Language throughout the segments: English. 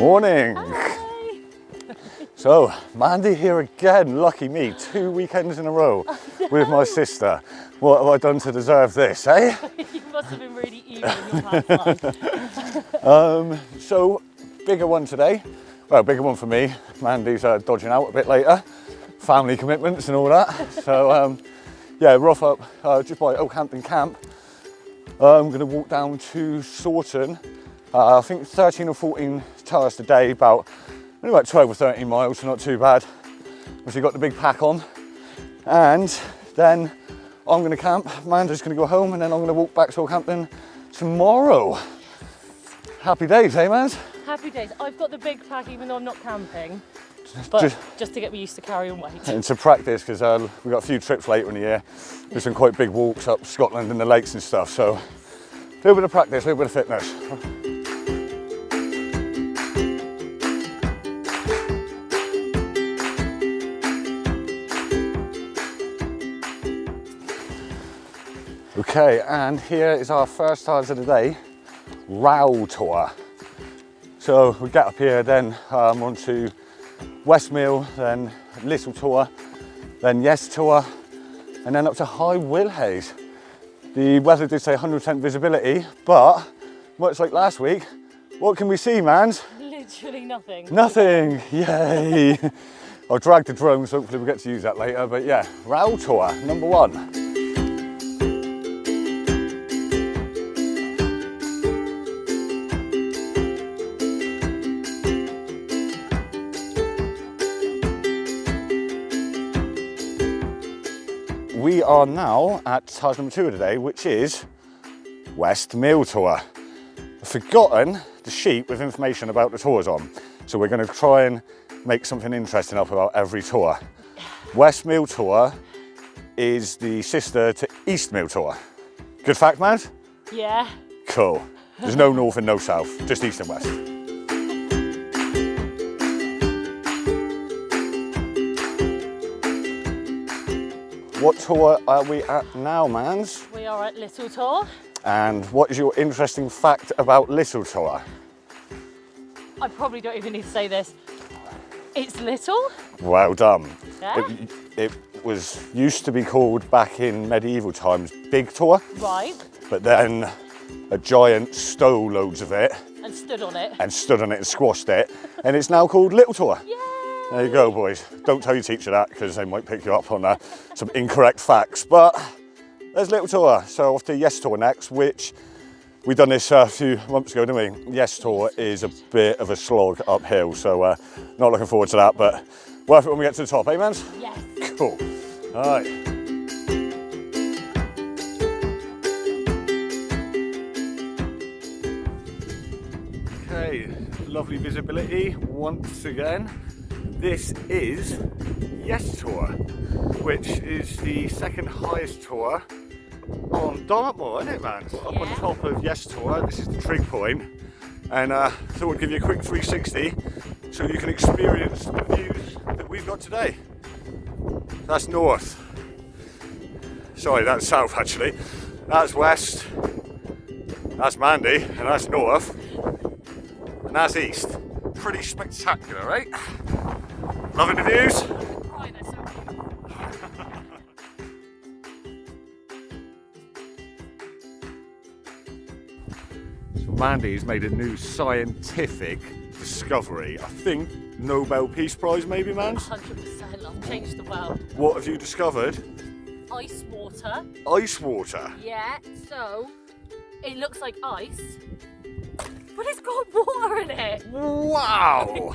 Morning. Hi. So, Mandy here again. Lucky me, 2 weekends in a row with my sister. What have I done to deserve this, eh? You must have been really evil in your past life. So, bigger one today. Well, bigger one for me. Mandy's dodging out a bit later. Family commitments and all that. So, yeah, rough up just by Oakhampton Camp. I'm going to walk down to Sawton. I think 13 or 14 tourists a day, only about 12 or 13 miles, so not too bad. Obviously got the big pack on. And then I'm going to camp, Amanda's going to go home, and then I'm going to walk back to Oakhampton tomorrow. Happy days, eh, man? Happy days. I've got the big pack even though I'm not camping, but just to get me used to carrying weight. And to practice, because we've got a few trips later in the year. There's some quite big walks up Scotland and the lakes and stuff, so a little bit of practice, a little bit of fitness. Okay, and here is our first start of the day, Row Tour. So we get up here, then on to Westmill, then Little Tour, then Yes Tour, and then up to High Willhays. The weather did say 100% visibility, but much like last week, what can we see, mans? Literally nothing. Nothing, yay. I'll drag the drone, so hopefully we'll get to use that later, but yeah, Row Tour, number one. We are now at task number 2 of the day, which is Westmill Tour. I've forgotten the sheet with information about the tours on, so we're going to try and make something interesting up about every tour. Westmill Tour is the sister to Eastmill Tour. Good fact, man? Yeah. Cool. There's no north and no south, just east and west. What tour are we at now, mans? We are at Little Tour. And what is your interesting fact about Little Tour? I probably don't even need to say this. It's little. Well done. Yeah. It was used to be called back in medieval times Big Tour. Right. But then a giant stole loads of it. And stood on it. And squashed it. And it's now called Little Tour. Yay! There you go, boys. Don't tell your teacher that, because they might pick you up on some incorrect facts. But there's Little Tour. So off to Yes Tour next, which we done this a few months ago, didn't we? Yes Tour is a bit of a slog uphill, so not looking forward to that, but worth it when we get to the top, eh, mans? Yes. Cool. All right. Okay, lovely visibility once again. This is Yes Tour, which is the second highest tour on Dartmoor, isn't it, man? Up on top of Yes Tour. This is the trig point, and I thought I'd give you a quick 360 so you can experience the views that we've got today. That's north. Sorry, that's south actually. That's west. That's Mandy, and that's north, and that's east. Pretty spectacular, right? Loving the views? Oh, they're so cute. So Mandy's made a new scientific discovery. I think Nobel Peace Prize maybe, man? 100%. I've changed the world. What have you discovered? Ice water. Ice water? Yeah, so it looks like ice, but it's got water in it. Wow!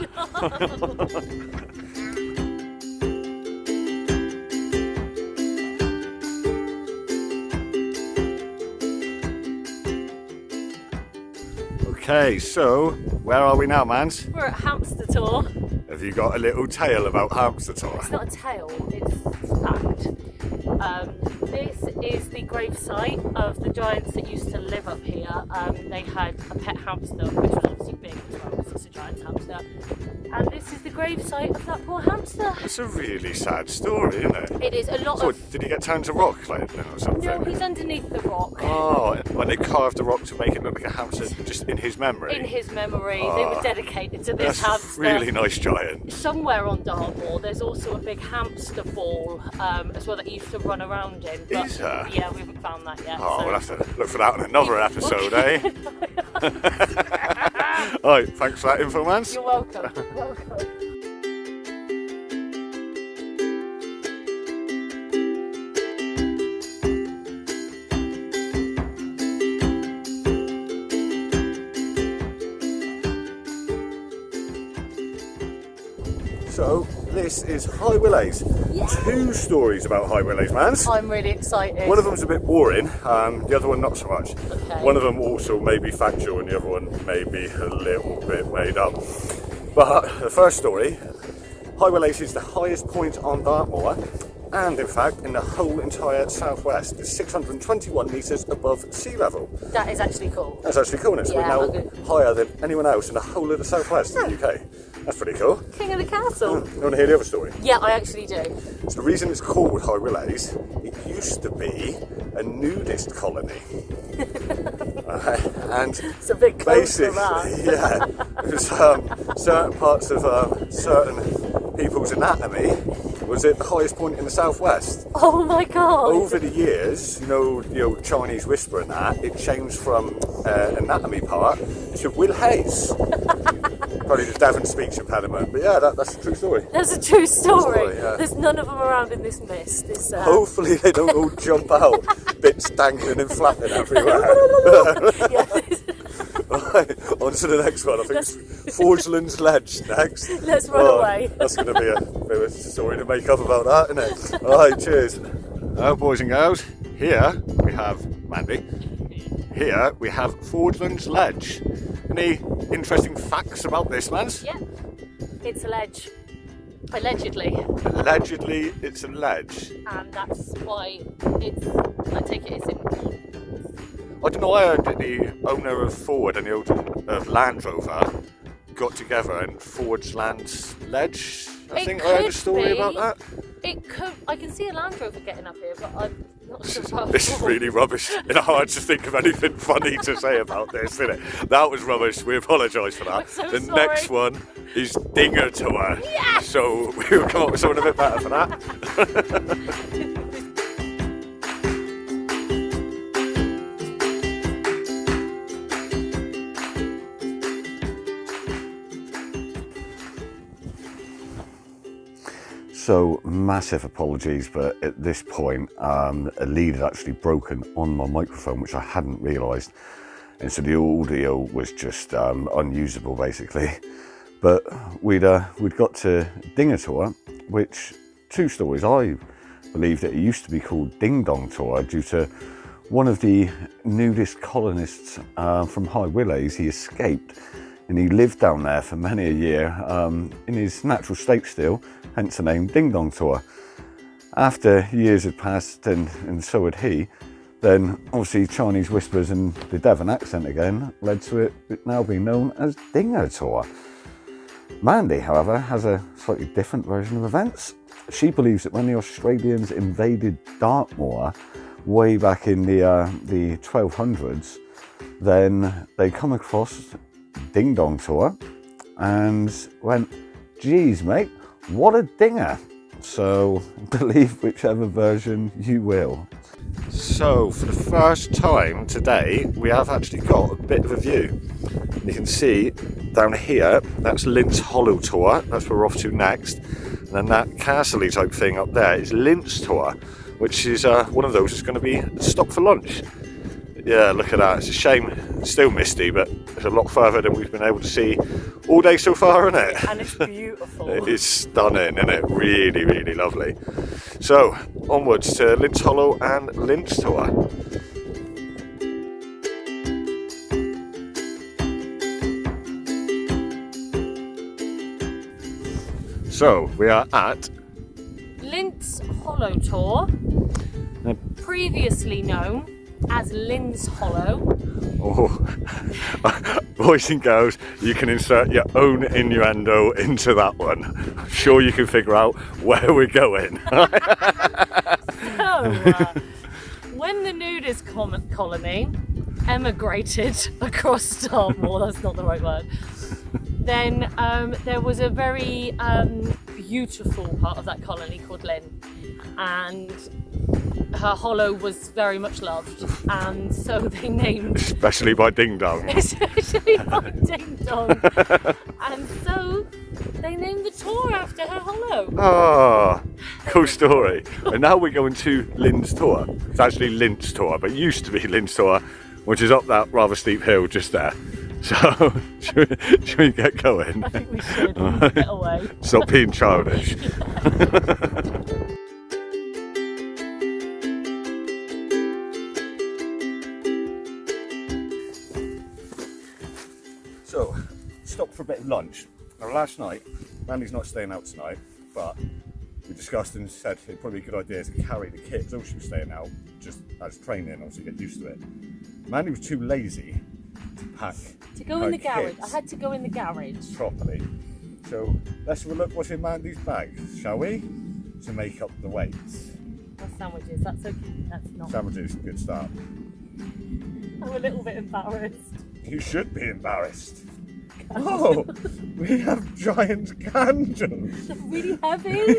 Okay, so where are we now, mans? We're at Hamster Tour. Have you got a little tale about Hamster Tour? It's not a tale, it's fact. This is the gravesite of the giants that used to live up here. They had a pet hamster, which was obviously big as well, else that's a giant hamster. And this is the gravesite of that poor hamster. It's a really sad story, isn't it? It is a lot So of... did he get turned to rock like or something? No, he's underneath the rock. Oh, when they carved the rock to make it look like a hamster just in his memory? In his memory. They were dedicated to this That's hamster. really nice giant. Somewhere on Dartmoor, there's also a big hamster ball as well that you used to run around in. But, Is there? Yeah, we haven't found that yet. Oh, so. we'll have to look for that in another episode, eh? Alright, thanks for that info, Mans. You're welcome. You're welcome. So, this is High Willhays. Yeah. 2 stories about High Willhays, Mans. I'm really excited. One of them's a bit boring, the other one not so much. Okay. One of them also may be factual and the other one may be a little bit made up. But the first story, High Willhays is the highest point on Dartmoor and in fact in the whole entire southwest. It's 621 metres above sea level. That is actually cool. That's actually cool, isn't it? Yeah, So we're now higher than anyone else in the whole of the southwest of the UK. That's pretty cool. King of the castle. You want to hear the other story? Yeah, I actually do. So the reason it's called High Willhays, it used to be a nudist colony. And It's a bit close to basically, that. yeah, it was, certain parts of certain people's anatomy was at the highest point in the southwest. Oh my god. Over the years, you know, the old Chinese whisper and that, it changed from anatomy part to Willhays. Probably the Devon speech impediment, but yeah, that's a true story. That's a true story. Yeah. There's none of them around in this mist. It's, Hopefully they don't all jump out, bits dangling and flapping everywhere. yeah, Right, on to the next one. I think it's Forgeland's Ledge next. Let's run away. That's going to be a bit of a story to make up about that, isn't it? Alright, cheers. Boys and girls, here we have Mandy. Here we have Forgeland's Ledge. Any interesting facts about this, Mans? Yeah, it's a ledge. Allegedly. Allegedly, it's a ledge. And that's why it's, I take it it's important. I don't know, I heard that the owner of Ford and the owner of Land Rover got together and forged Land's Ledge. I think I heard a story about that. It could. I can see a Land Rover getting up here, but I'm not sure about This is really rubbish. It's hard to think of anything funny to say about this, isn't it? That was rubbish. We apologise for that. I'm so the sorry. next one is steng-a-tor. Yes! So we'll come up with something a bit better for that. So massive apologies, but at this point a lead had actually broken on my microphone, which I hadn't realised, and so the audio was just unusable basically. But we'd got to steng-a-tor, which 2 stories. I believe that it used to be called ding-dong-tor due to one of the nudist colonists from High Willhays. He escaped and he lived down there for many a year in his natural state still, hence the name Ding-dong-tor. After years had passed and so had he, then obviously Chinese whispers and the Devon accent again led to it now being known as steng-a-tor. Mandy, however, has a slightly different version of events. She believes that when the Australians invaded Dartmoor way back in the 1200s, then they come across ding-dong-tor and went, geez mate, what a dinger. So believe whichever version you will. So for the first time today we have actually got a bit of a view. You can see down here, that's Lint's Hollow Tor, that's where we're off to next. And then that castle-y type thing up there is Lint's Tor, which is one of those that's going to be stopped for lunch. Yeah, look at that. It's a shame it's still misty, but it's a lot further than we've been able to see all day so far, isn't it? And it's beautiful. It is stunning, isn't it? Really, really lovely. So, onwards to Lint's Hollow and Lint's Tor. So, we are at Lint's Hollow Tor, previously known as Lint's Hollow, Oh, boys and girls, you can insert your own innuendo into that one. I'm sure you can figure out where we're going. When the nudist colony emigrated across Dartmoor, that's not the right word, then there was a very beautiful part of that colony called Lynn, and her hollow was very much loved, and so they named... Especially by Ding Dong. Especially by Ding Dong. And so they named the tour after her hollow. Oh, cool story. And now we're going to Lynn's Tor. It's actually Lynn's Tor, but it used to be Lynn's Tor, which is up that rather steep hill just there. So, should we get going? I think we should. We need to get away. Stop being childish. So, stopped for a bit of lunch. Now, last night, Mandy's not staying out tonight, but we discussed and said it'd probably be a good idea to carry the kit, so she was staying out just as training, obviously get used to it. Mandy was too lazy to pack. To go in the garage. I had to go in the garage. Properly. So let's have a look what's in Mandy's bag, shall we? To make up the weights. Or sandwiches, that's okay. That's not. Sandwiches, good start. I'm a little bit embarrassed. You should be embarrassed. Oh, we have giant candles. They're really heavy,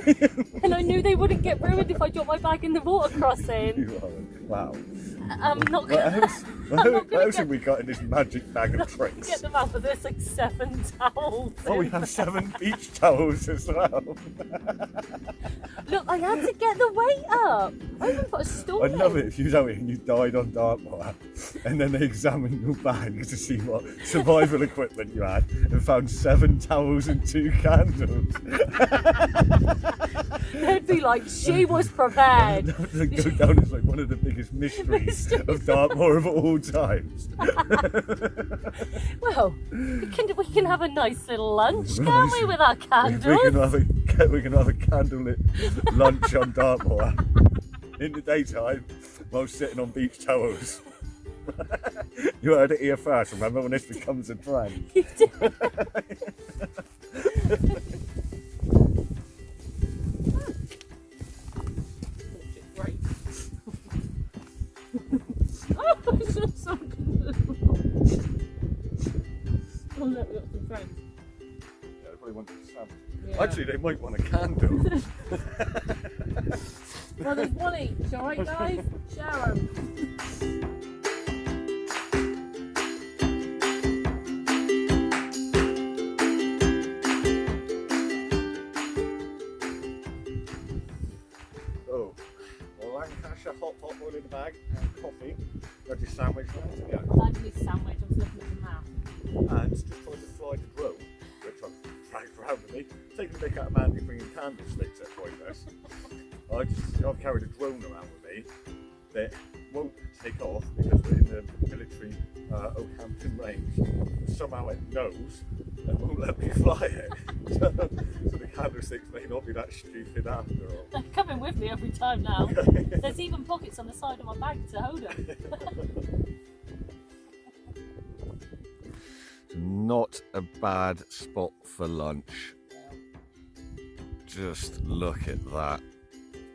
and I knew they wouldn't get ruined if I dropped my bag in the water crossing. Wow. I'm not gonna. What else have we got in this magic bag of tricks? Get them out, but there's like 7 towels. Oh, we have 7 beach towels as well. Look, I had to get the weight up. I even put a stool I'd love in. it if you was out and you died on Dartmoor and then they examined your bag to see what survival equipment you had and found 7 towels and 2 candles. They'd be like, she was prepared. That would go down as like one of the biggest mysteries of Dartmoor of all times. Well, we can have a nice little lunch, can't we, with our candles? We can have a candlelit lunch on Dartmoor in the daytime while sitting on beach towels. You heard it here first, remember, when this becomes a trend. You did. Great. Oh, it's just so good. Oh, look, we've got some friends. Yeah, they probably want some. Yeah. Actually, they might want a candle. Well, there's one each, alright, guys? Share 'em. So, Lancashire hot oil in the bag and coffee. Got your sandwich. Yeah. Glad you sandwich, I was looking at the map. And just trying to fly the drone, which I've dragged around with me. Taking a mick out of Mandy bringing candlesticks at pointless. I've carried a drone around with me that won't take off because we're in the military Oakhampton range. Somehow it knows and won't let me fly it. So the candlesticks may not be that stupid after all. They're coming with me every time now. There's even pockets on the side of my bag to hold them. Not a bad spot for lunch. Just look at that.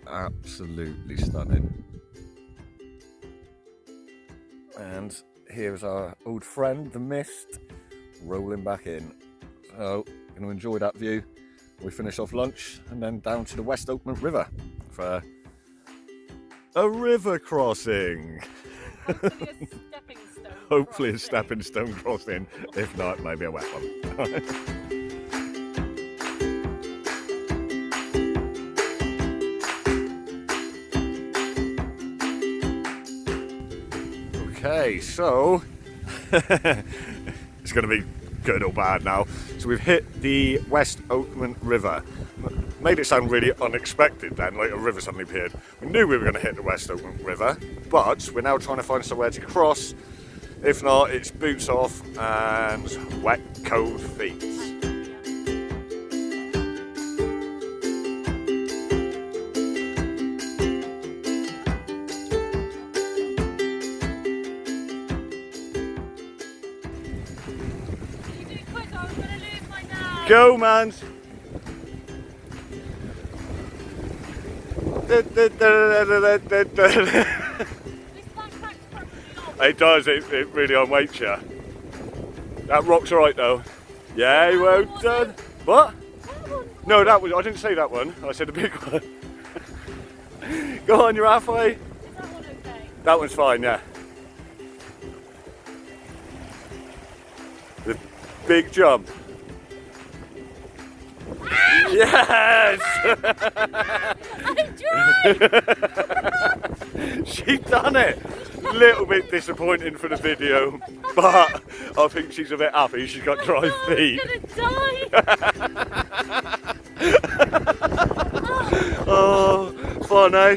Absolutely stunning. And here's our old friend, the mist, rolling back in. So, going to enjoy that view. We finish off lunch and then down to the West Oakland River for a river crossing. Hopefully a stepping stone. Hopefully a crossing. stepping stone crossing. If not, maybe a wet one. Okay, so it's going to be good or bad now. So we've hit the West Oakland River. Made it sound really unexpected then, like a river suddenly appeared. We knew we were going to hit the West Oakland River, but we're now trying to find somewhere to cross. If not, it's boots off and wet, cold feet. Go, man. It does, it really unweights you. That rock's alright though. Yeah, well done. What? No, that was, I didn't say that one, I said the big one. Go on, you're halfway. Is that one okay? That one's fine, yeah. The big jump. Yes! I tried! She done it! Little bit disappointing for the video, but I think she's a bit happy she's got dry feet. I'm gonna die! Oh, fun, eh?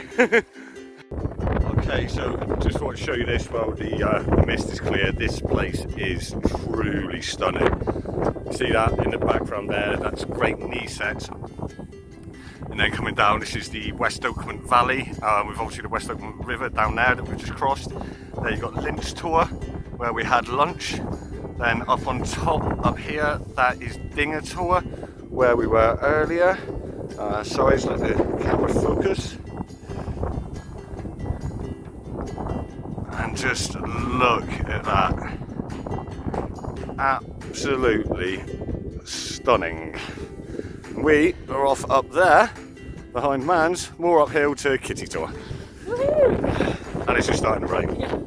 Okay, so just want to show you this while the mist is clear. This place is truly stunning. See that in the background there? That's great knee sets. And then coming down, this is the West Oakland Valley, with obviously the West Oakland River down there that we've just crossed. There you've got Lynch Tor, where we had lunch. Then up on top, up here, that is steng-a-tor, where we were earlier. Sorry, let's let the camera focus. And just look at that. Absolutely stunning. We are off up there, behind Mans, more uphill to Kitty-tor. And it's just starting to rain. Yeah.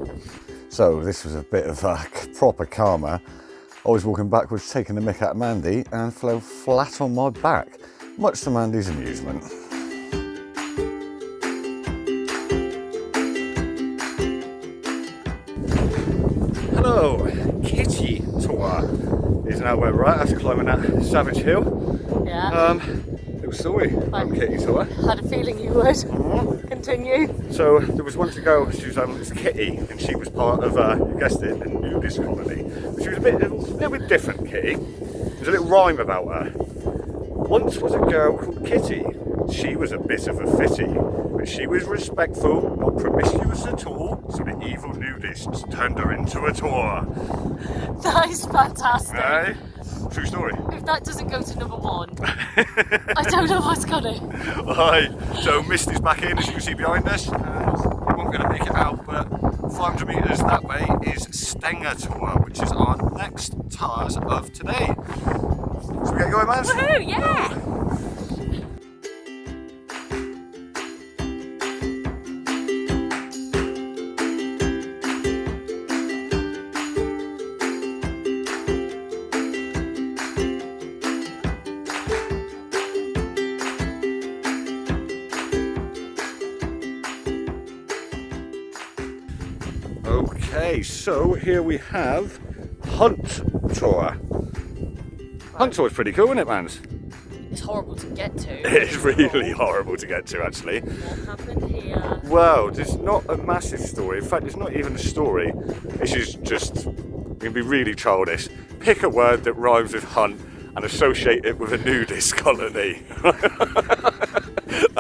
So this was a bit of a proper karma. I was walking backwards, taking the mick out of Mandy, and fell flat on my back, much to Mandy's amusement. Hello, Kitty-tor is now where we're at after climbing that savage hill. Yeah. Little story from Kitty-tor. Had a feeling you would. Continue. So there was one to go. She was it's Kitty, and she was part of, you guessed it, the nudist colony. But she was a little bit different, Kitty. There's a little rhyme about her. Once was a girl called Kitty. She was a bit of a fitty, but she was respectful, not promiscuous at all. So the evil nudists turned her into a tour. That is fantastic. Right? True story. If that doesn't go to number one, I don't know what's gonna. Right, so mist is back in, as you can see behind us. We won't be able to make it out, but 500 metres that way is steng-a-tor, which is our next task of today. So we get going, man? Woohoo! Yeah. Okay, so here we have Hunt Tor. Hunt Tor is pretty cool, isn't it, Mans? It's horrible to get to. It's really horrible to get to, actually. What happened here? Well, there's not a massive story. In fact, it's not even a story. This is just, going to be really childish. Pick a word that rhymes with hunt and associate it with a nudist colony.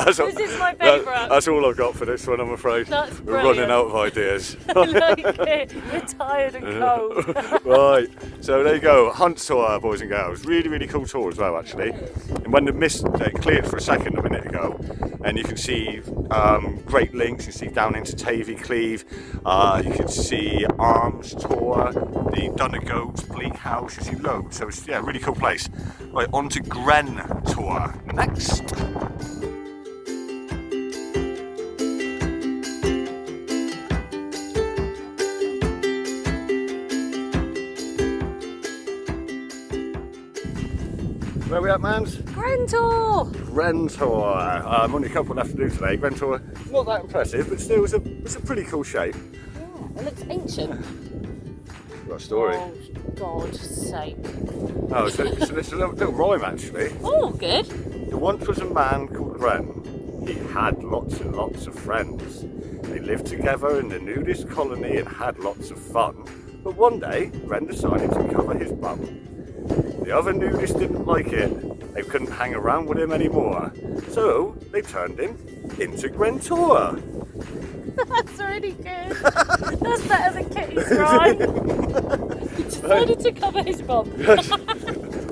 This is my favourite. That's all I've got for this one, I'm afraid. That's We're running out of ideas. I like it. You're tired and cold. Right, so there you go, Hunt Tor, boys and girls. Really, really cool tour as well, actually. And when the mist cleared for a second a minute ago, and you can see Great Links, you can see down into Tavy Cleeve, you can see Arms Tor, the Donegal's Bleak House, you see loads. So it's, yeah, a really cool place. Right, on to Gren Tor next. Where are we at, Mans? Grentor! Grentor. Only a couple left to do today. Grentor, not that impressive, but still it's a pretty cool shape. Yeah, it looks ancient. Got a story. Oh, God's sake. Oh, so it's a little rhyme, actually. Oh, good. There once was a man called Gren. He had lots and lots of friends. They lived together in the nudist colony and had lots of fun. But one day, Gren decided to cover his bum. The other nudists didn't like it. They couldn't hang around with him anymore. So they turned him into Grentor. That's really good. That's better than Kitty's rhyme. He decided to cover his bum.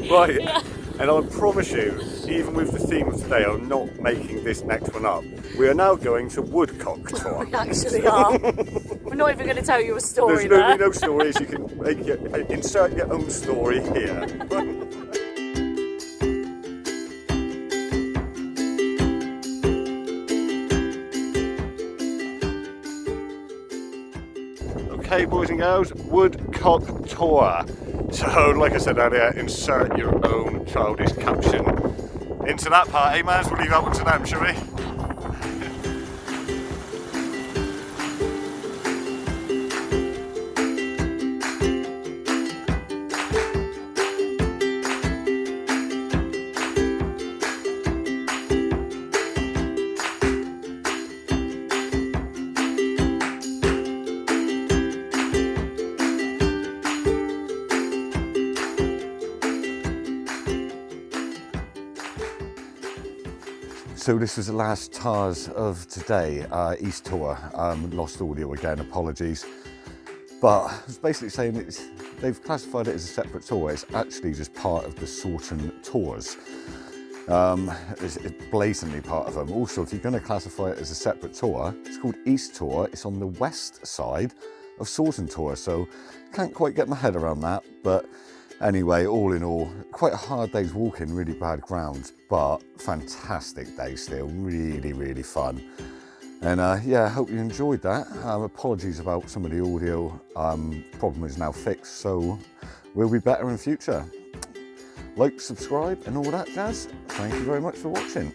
Right. Yeah. And I promise you, even with the theme of today, I'm not making this next one up. We are now going to Woodcock Tor. We actually are. We're not even going to tell you a story There's there. no stories, you can insert your own story here. Okay, boys and girls, Woodcock Tor. So, like I said earlier, insert your own childish caption into that part, eh, man? We'll leave that one to them, shall we? So this was the last TARS of today, East Tour. Lost audio again, apologies. But I was basically saying they've classified it as a separate tour. It's actually just part of the Saughton Tours. It's blatantly part of them. Also, if you're going to classify it as a separate tour, it's called East Tour. It's on the west side of Saughton Tour. So can't quite get my head around that. But anyway, all in all, quite a hard day's walking, really bad ground, but fantastic day still, really, really fun. And yeah, I hope you enjoyed that. Apologies about some of the audio, problem is now fixed, so we'll be better in future. Like, subscribe and all that jazz. Thank you very much for watching.